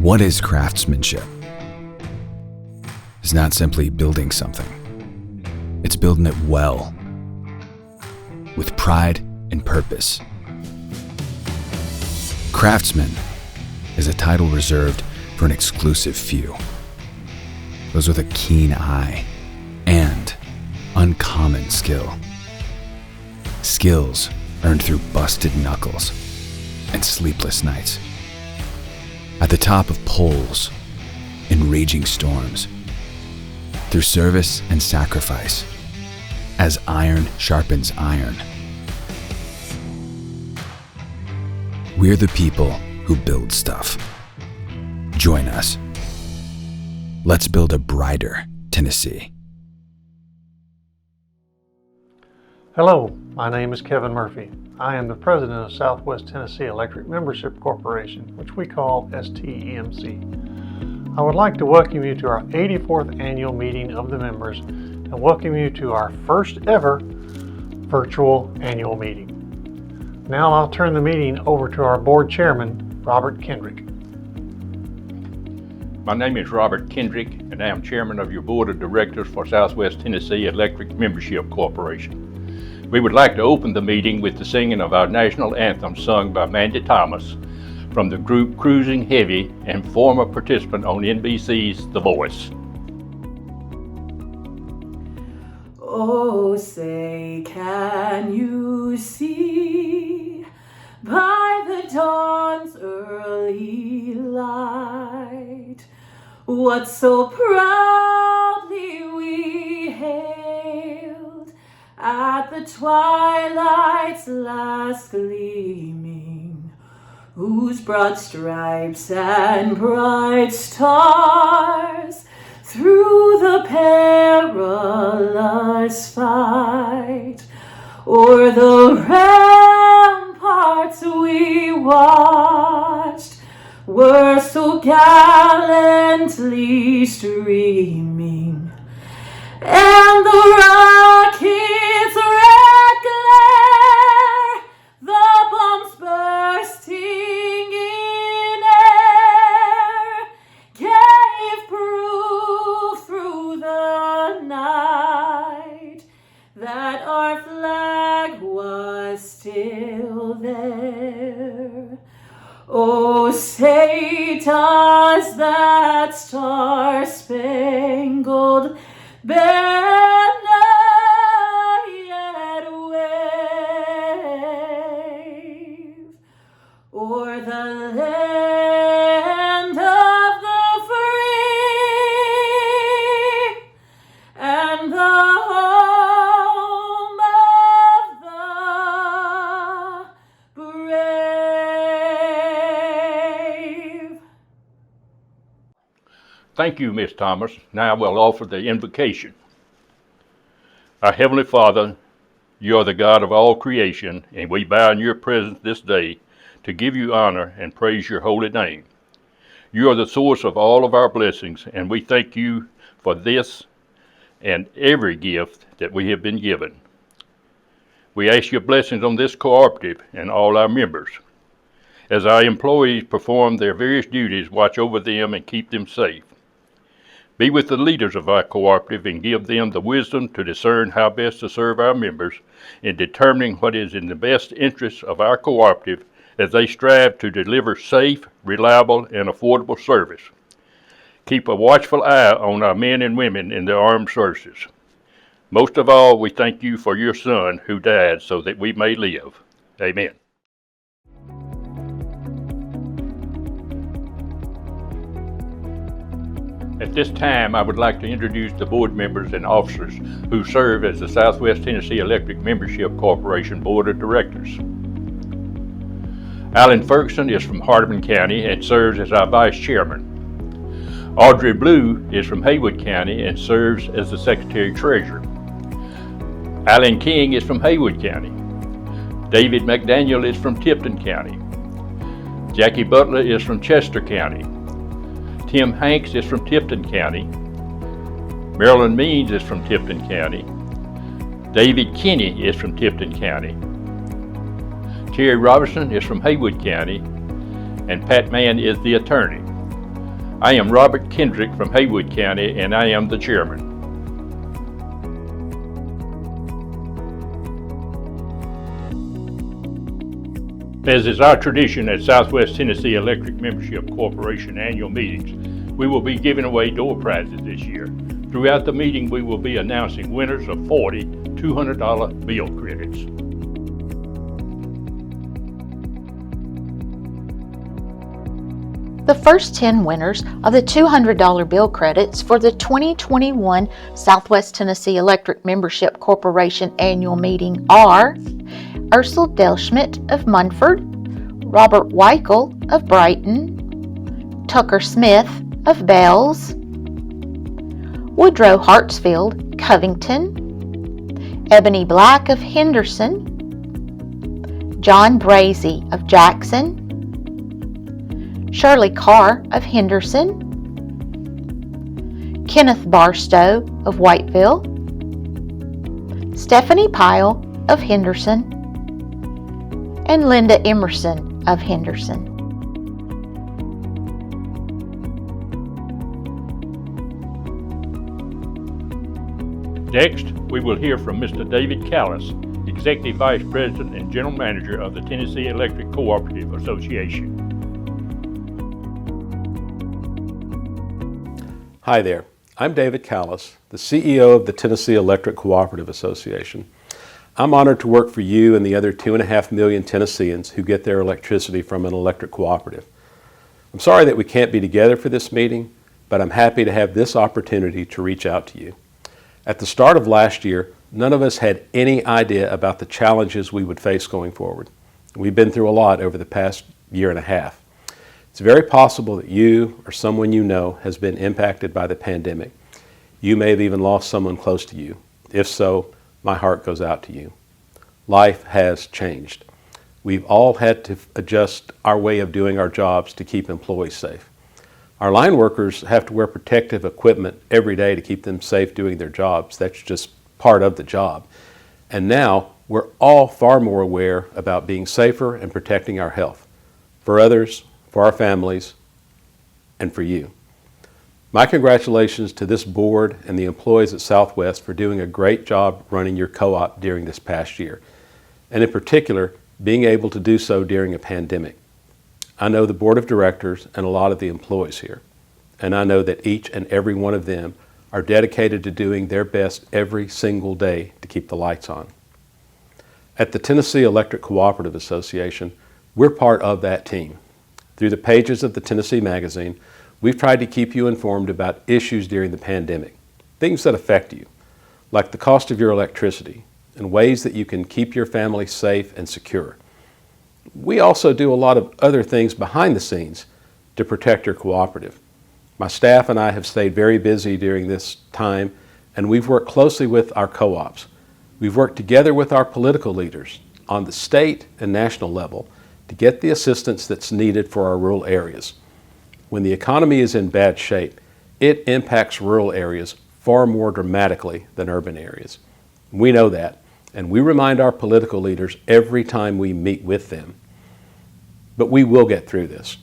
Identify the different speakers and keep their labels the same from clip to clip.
Speaker 1: What is craftsmanship? It's not simply building something. It's building it well, with pride and purpose. Craftsman is a title reserved for an exclusive few. Those with a keen eye and uncommon skill. Skills earned through busted knuckles and sleepless nights. At the top of poles in raging storms, through service and sacrifice, as iron sharpens iron. We're the people who build stuff. Join us. Let's build a brighter Tennessee.
Speaker 2: Hello, my name is Kevin Murphy. I am the president of Southwest Tennessee Electric Membership Corporation, which we call STEMC. I would like to welcome you to our 84th annual meeting of the members and welcome you to our first ever virtual annual meeting. Now I'll turn the meeting over to our board chairman, Robert Kendrick.
Speaker 3: My name is Robert Kendrick, and I am chairman of your board of directors for Southwest Tennessee Electric Membership Corporation. We would like to open the meeting with the singing of our national anthem sung by Mandy Thomas from the group Cruising Heavy and former participant on NBC's The Voice.
Speaker 4: Oh, say, can you see by the dawn's early light what so proudly we hailed at the twilight's last gleaming, whose broad stripes and bright stars through the perilous fight o'er the ramparts we watched were so gallantly streaming, and the rocket's red glare, the bombs bursting in air, gave proof through the night that our flag was still there. Oh, say does that star-spangled banner yet wave o'er the land of the free and the home of the brave?
Speaker 3: Thank you, Miss Thomas. Now we'll offer the invocation. Our Heavenly Father, you are the God of all creation, and we bow in your presence this day to give you honor and praise your holy name. You are the source of all of our blessings, and we thank you for this and every gift that we have been given. We ask your blessings on this cooperative and all our members. As our employees perform their various duties, watch over them and keep them safe. Be with the leaders of our cooperative and give them the wisdom to discern how best to serve our members in determining what is in the best interest of our cooperative as they strive to deliver safe, reliable, and affordable service. Keep a watchful eye on our men and women in the armed services. Most of all, we thank you for your Son who died so that we may live. Amen. At this time, I would like to introduce the board members and officers who serve as the Southwest Tennessee Electric Membership Corporation Board of Directors. Alan Ferguson is from Hardeman County and serves as our Vice Chairman. Audrey Blue is from Haywood County and serves as the Secretary Treasurer. Alan King is from Haywood County. David McDaniel is from Tipton County. Jackie Butler is from Chester County. Tim Hanks is from Tipton County. Marilyn Means is from Tipton County. David Kinney is from Tipton County. Terry Robertson is from Haywood County. And Pat Mann is the attorney. I am Robert Kendrick from Haywood County, and I am the chairman. As is our tradition at Southwest Tennessee Electric Membership Corporation annual meetings, we will be giving away door prizes this year. Throughout the meeting, we will be announcing winners of 40 $200 bill credits.
Speaker 5: The first 10 winners of the $200 bill credits for the 2021 Southwest Tennessee Electric Membership Corporation annual meeting are Ursula Delschmidt of Munford, Robert Weichel of Brighton, Tucker Smith of Bells, Woodrow Hartsfield, Covington, Ebony Black of Henderson, John Brazy of Jackson, Shirley Carr of Henderson, Kenneth Barstow of Whiteville, Stephanie Pyle of Henderson, and Linda Emerson of Henderson.
Speaker 3: Next, we will hear from Mr. David Callis, Executive Vice President and General Manager of the Tennessee Electric Cooperative Association.
Speaker 6: Hi there, I'm David Callis, the CEO of the Tennessee Electric Cooperative Association. I'm honored to work for you and the other 2.5 million Tennesseans who get their electricity from an electric cooperative. I'm sorry that we can't be together for this meeting, but I'm happy to have this opportunity to reach out to you. At the start of last year, none of us had any idea about the challenges we would face going forward. We've been through a lot over the past year and a half. It's very possible that you or someone you know has been impacted by the pandemic. You may have even lost someone close to you. If so, my heart goes out to you. Life has changed. We've all had to adjust our way of doing our jobs to keep employees safe. Our line workers have to wear protective equipment every day to keep them safe doing their jobs. That's just part of the job. And now we're all far more aware about being safer and protecting our health. For others, for our families, and for you. My congratulations to this board and the employees at Southwest for doing a great job running your co-op during this past year, and in particular, being able to do so during a pandemic. I know the board of directors and a lot of the employees here, and I know that each and every one of them are dedicated to doing their best every single day to keep the lights on. At the Tennessee Electric Cooperative Association, we're part of that team. Through the pages of the Tennessee Magazine, we've tried to keep you informed about issues during the pandemic, things that affect you, like the cost of your electricity and ways that you can keep your family safe and secure. We also do a lot of other things behind the scenes to protect your cooperative. My staff and I have stayed very busy during this time, and we've worked closely with our co-ops. We've worked together with our political leaders on the state and national level to get the assistance that's needed for our rural areas. When the economy is in bad shape, it impacts rural areas far more dramatically than urban areas. We know that, and we remind our political leaders every time we meet with them. But we will get through this.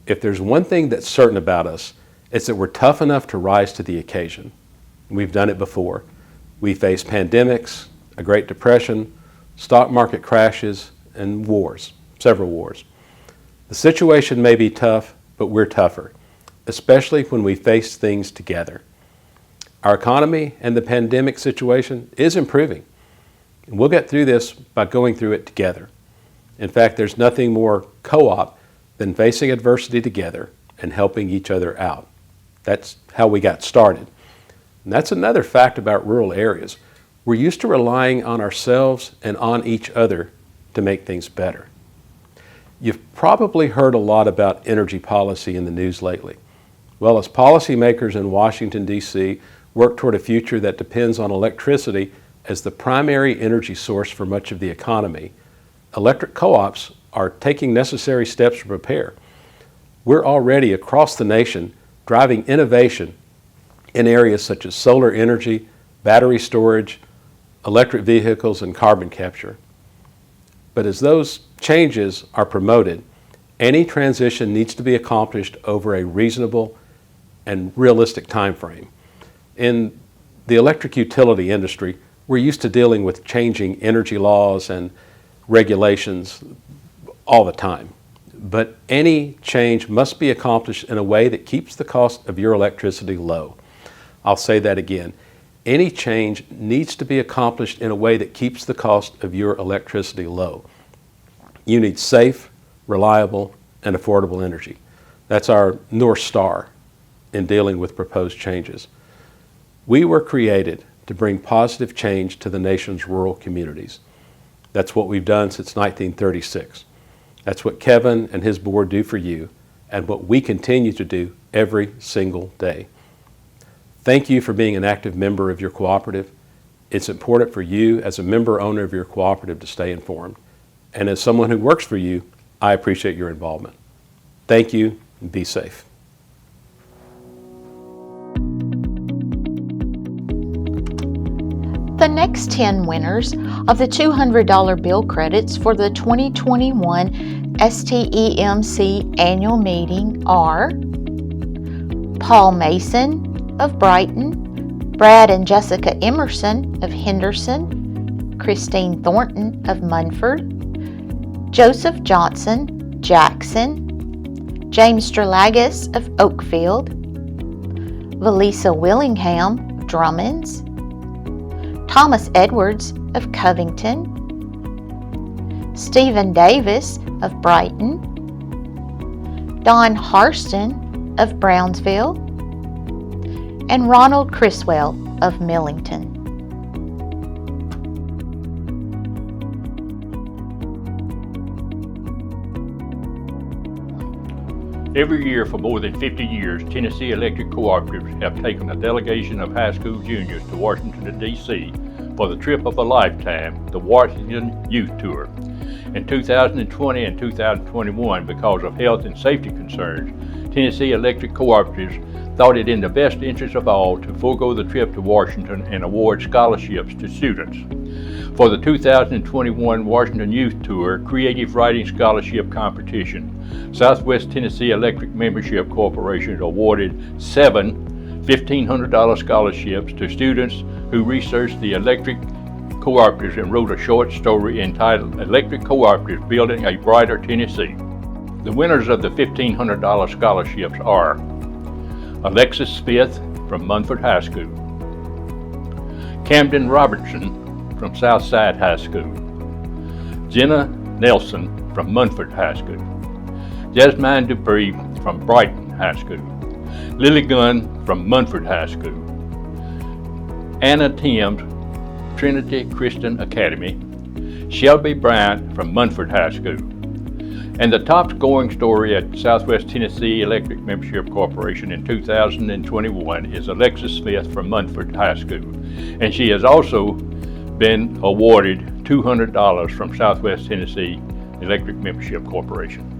Speaker 6: If there's one thing that's certain about us, it's that we're tough enough to rise to the occasion. We've done it before. We faced pandemics, a Great Depression, stock market crashes, and wars. Several wars. The situation may be tough, but we're tougher, especially when we face things together. Our economy and the pandemic situation is improving. And we'll get through this by going through it together. In fact, there's nothing more co-op than facing adversity together and helping each other out. That's how we got started. And that's another fact about rural areas. We're used to relying on ourselves and on each other to make things better. You've probably heard a lot about energy policy in the news lately. Well, as policymakers in Washington, D.C. work toward a future that depends on electricity as the primary energy source for much of the economy, electric co-ops are taking necessary steps to prepare. We're already across the nation driving innovation in areas such as solar energy, battery storage, electric vehicles, and carbon capture. But as those changes are promoted, any transition needs to be accomplished over a reasonable and realistic time frame. In the electric utility industry, we're used to dealing with changing energy laws and regulations all the time. But any change must be accomplished in a way that keeps the cost of your electricity low. I'll say that again. Any change needs to be accomplished in a way that keeps the cost of your electricity low. You need safe, reliable, and affordable energy. That's our North Star in dealing with proposed changes. We were created to bring positive change to the nation's rural communities. That's what we've done since 1936. That's what Kevin and his board do for you, and what we continue to do every single day. Thank you for being an active member of your cooperative. It's important for you as a member owner of your cooperative to stay informed. And as someone who works for you, I appreciate your involvement. Thank you, and be safe.
Speaker 5: The next 10 winners of the $200 bill credits for the 2021 STEMC annual meeting are Paul Mason of Brighton, Brad and Jessica Emerson of Henderson, Christine Thornton of Munford, Joseph Johnson, Jackson, James Strelagis of Oakfield, Valisa Willingham of Drummonds, Thomas Edwards of Covington, Stephen Davis of Brighton, Don Harston of Brownsville, and Ronald Criswell of Millington.
Speaker 3: Every year for more than 50 years, Tennessee Electric Cooperatives have taken a delegation of high school juniors to Washington, D.C. for the trip of a lifetime, the Washington Youth Tour. In 2020 and 2021, because of health and safety concerns, Tennessee Electric Cooperatives thought it in the best interest of all to forego the trip to Washington and award scholarships to students. For the 2021 Washington Youth Tour Creative Writing Scholarship Competition, Southwest Tennessee Electric Membership Corporation awarded 7 $1,500 scholarships to students who researched the electric cooperatives and wrote a short story entitled Electric Cooperatives Building a Brighter Tennessee. The winners of the $1,500 scholarships are Alexis Smith from Munford High School, Camden Robertson from Southside High School, Jenna Nelson from Munford High School, Jasmine Dupree from Brighton High School, Lily Gunn from Munford High School, Anna Timms, Trinity Christian Academy, Shelby Bryant from Munford High School. And the top scoring story at Southwest Tennessee Electric Membership Corporation in 2021 is Alexis Smith from Munford High School. And she has also been awarded $200 from Southwest Tennessee Electric Membership Corporation.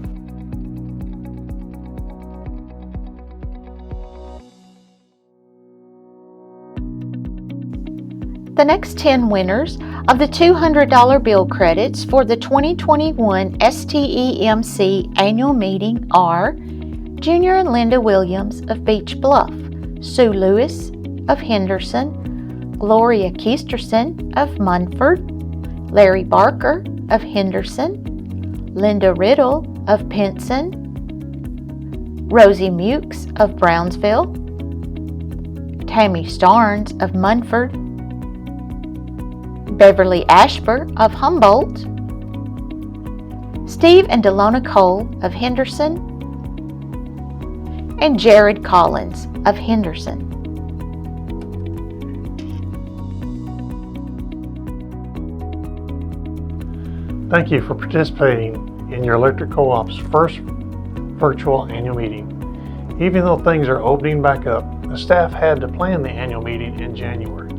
Speaker 5: The next 10 winners of the $200 bill credits for the 2021 STEMC annual meeting are Junior and Linda Williams of Beach Bluff, Sue Lewis of Henderson, Gloria Keisterson of Munford, Larry Barker of Henderson, Linda Riddle of Pinson, Rosie Mukes of Brownsville, Tammy Starnes of Munford, Beverly Ashford of Humboldt, Steve and Delona Cole of Henderson, and Jared Collins of Henderson.
Speaker 2: Thank you for participating in your electric co-op's first virtual annual meeting. Even though things are opening back up, the staff had to plan the annual meeting in January.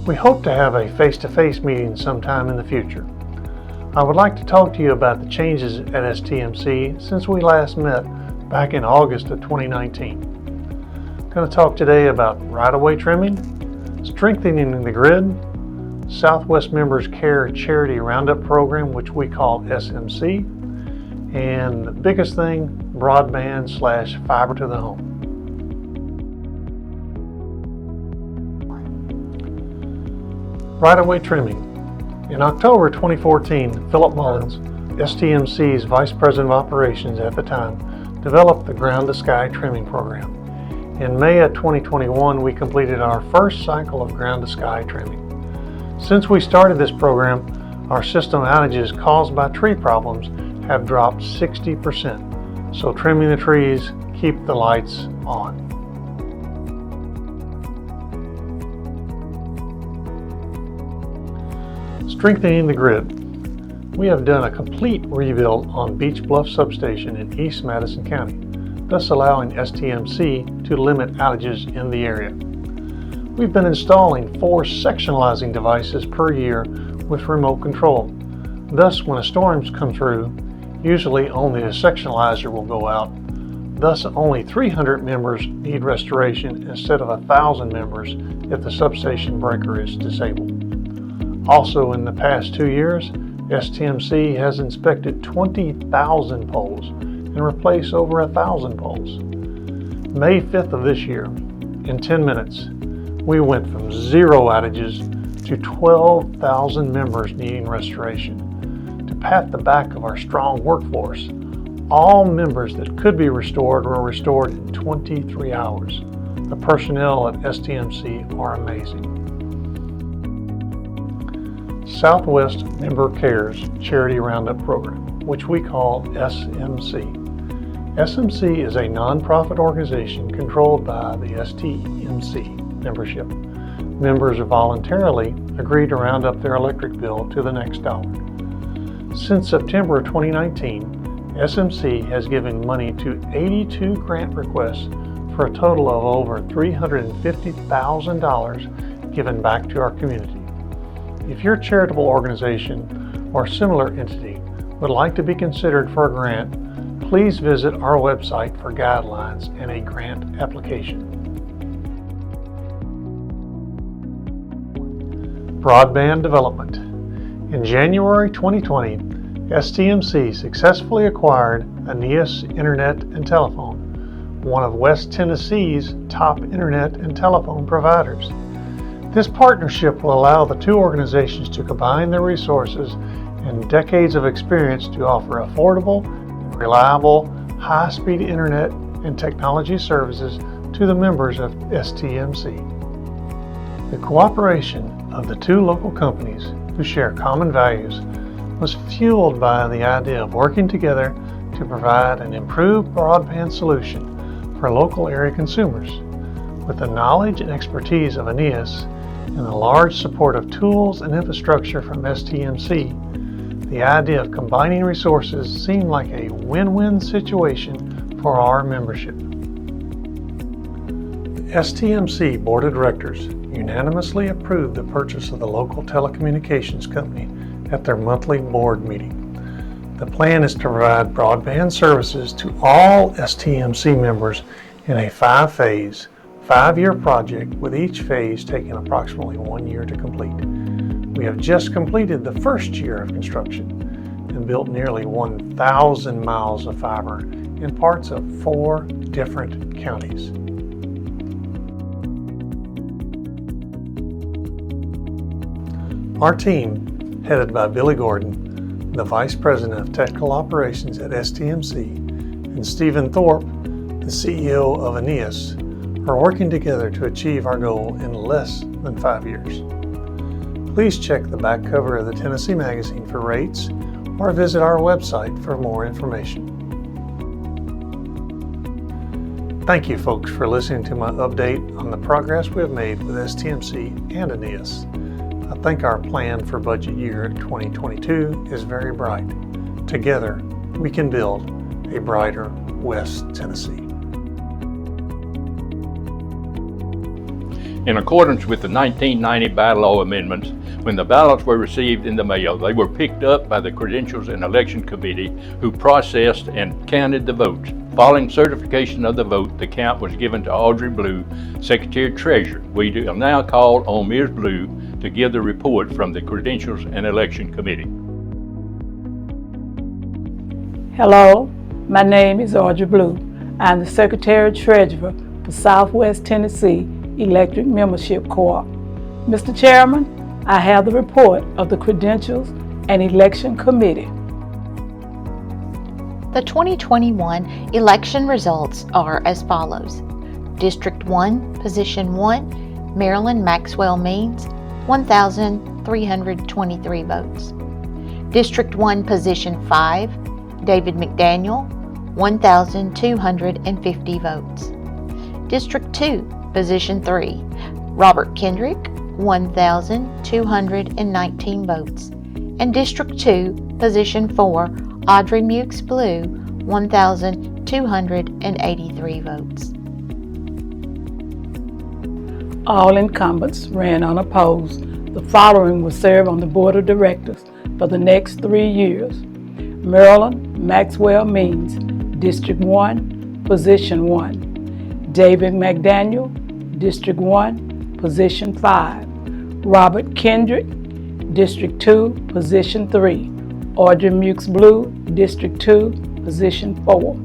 Speaker 2: We hope to have a face-to-face meeting sometime in the future. I would like to talk to you about the changes at STMC since we last met back in August of 2019. I'm going to talk today about right-of-way trimming, strengthening the grid, Southwest Members Care Charity Roundup Program, which we call SMC, and the biggest thing, broadband/fiber to the home. Right-of-way trimming. In October 2014, Philip Mullins, STMC's Vice President of Operations at the time, developed the ground-to-sky trimming program. In May of 2021, we completed our first cycle of ground-to-sky trimming. Since we started this program, our system outages caused by tree problems have dropped 60%, so trimming the trees keep the lights on. Strengthening the grid. We have done a complete rebuild on Beach Bluff Substation in East Madison County, thus allowing STMC to limit outages in the area. We've been installing 4 sectionalizing devices per year with remote control. Thus, when a storm comes through, usually only a sectionalizer will go out. Thus, only 300 members need restoration instead of 1,000 members if the substation breaker is disabled. Also, in the past 2 years, STMC has inspected 20,000 poles and replaced over 1,000 poles. May 5th of this year, in 10 minutes, we went from 0 outages to 12,000 members needing restoration. To pat the back of our strong workforce, all members that could be restored were restored in 23 hours. The personnel at STMC are amazing. Southwest Member Cares Charity Roundup Program, which we call SMC. SMC is a nonprofit organization controlled by the STMC membership. Members voluntarily agree to round up their electric bill to the next dollar. Since September of 2019, SMC has given money to 82 grant requests for a total of over $350,000 given back to our community. If your charitable organization or similar entity would like to be considered for a grant, please visit our website for guidelines and a grant application. Broadband development. In January 2020, STMC successfully acquired Aeneas Internet and Telephone, one of West Tennessee's top internet and telephone providers. This partnership will allow the two organizations to combine their resources and decades of experience to offer affordable, reliable, high-speed internet and technology services to the members of STMC. The cooperation of the two local companies who share common values was fueled by the idea of working together to provide an improved broadband solution for local area consumers. With the knowledge and expertise of Aeneas and the large support of tools and infrastructure from STMC, the idea of combining resources seemed like a win-win situation for our membership. The STMC Board of Directors unanimously approved the purchase of the local telecommunications company at their monthly board meeting. The plan is to provide broadband services to all STMC members in a 5-phase, 5-year project, with each phase taking approximately 1 year to complete. We have just completed the first year of construction and built nearly 1,000 miles of fiber in parts of 4 different counties. Our team, headed by Billy Gordon, the Vice President of Technical Operations at STMC, and Stephen Thorpe, the CEO of Aeneas, are working together to achieve our goal in less than 5 years. Please check the back cover of the Tennessee Magazine for rates or visit our website for more information. Thank you, folks, for listening to my update on the progress we have made with STMC and Aeneas. I think our plan for budget year 2022 is very bright. Together, we can build a brighter West Tennessee.
Speaker 3: In accordance with the 1990 bylaw amendments, when the ballots were received in the mail, they were picked up by the Credentials and Election Committee, who processed and counted the votes. Following certification of the vote, the count was given to Audrey Blue, Secretary Treasurer. We will now call on Ms. Blue to give the report from the Credentials and Election Committee.
Speaker 7: Hello, my name is Audrey Blue. I'm the Secretary Treasurer for Southwest Tennessee Electric Membership Co-op. Mr. Chairman, I have the report of the Credentials and Election Committee.
Speaker 5: The 2021 election results are as follows. District 1, Position 1, Marilyn Maxwell Means, 1,323 votes. District 1, Position 5, David McDaniel, 1,250 votes. District 2, Position 3, Robert Kendrick, 1,219 votes. And District 2, Position 4, Audrey Mukes Blue, 1,283 votes.
Speaker 7: All incumbents ran unopposed. The following will serve on the Board of Directors for the next 3 years. Marilyn Maxwell Means, District 1, Position 1. David McDaniel, District 1, Position 5. Robert Kendrick, District 2, Position 3. Audrey Mukes Blue, District 2, Position 4.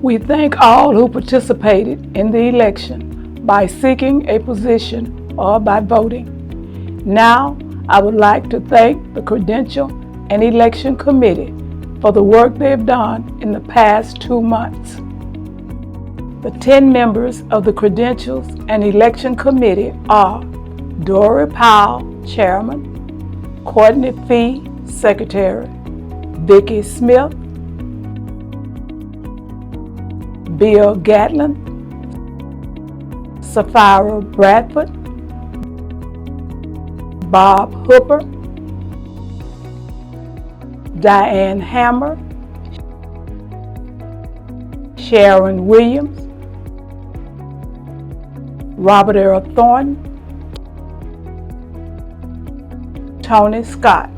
Speaker 7: We thank all who participated in the election by seeking a position or by voting. Now, I would like to thank the Credential and Election Committee for the work they've done in the past 2 months. The 10 members of the Credentials and Election Committee are Dory Powell, Chairman, Courtney Fee, Secretary, Vicki Smith, Bill Gatlin, Sapphira Bradford, Bob Hooper, Diane Hammer, Sharon Williams, Robert Earl Thornton, Tony Scott.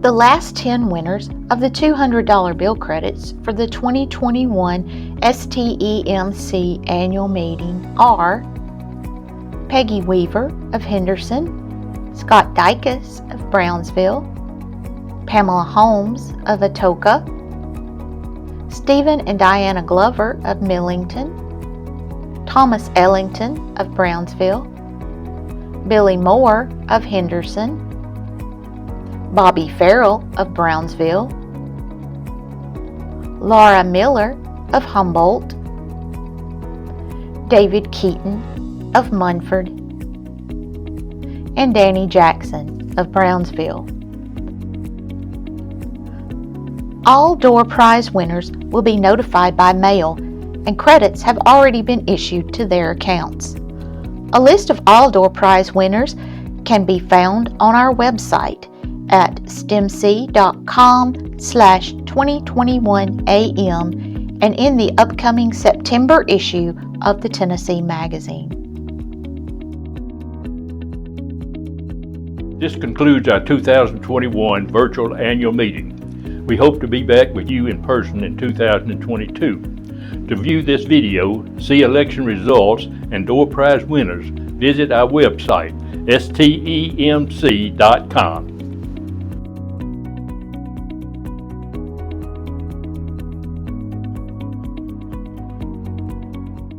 Speaker 5: The last 10 winners of the $200 bill credits for the 2021 STEMC annual meeting are Peggy Weaver of Henderson, Scott Dykes of Brownsville, Pamela Holmes of Atoka, Stephen and Diana Glover of Millington, Thomas Ellington of Brownsville, Billy Moore of Henderson, Bobby Farrell of Brownsville, Laura Miller of Humboldt, David Keaton of Munford, and Danny Jackson of Brownsville. All door prize winners will be notified by mail, and credits have already been issued to their accounts. A list of all door prize winners can be found on our website at stemc.com/2021am and in the upcoming September issue of the Tennessee Magazine.
Speaker 3: This concludes our 2021 virtual annual meeting. We hope to be back with you in person in 2022. To view this video, see election results, and door prize winners, visit our website, stemc.com.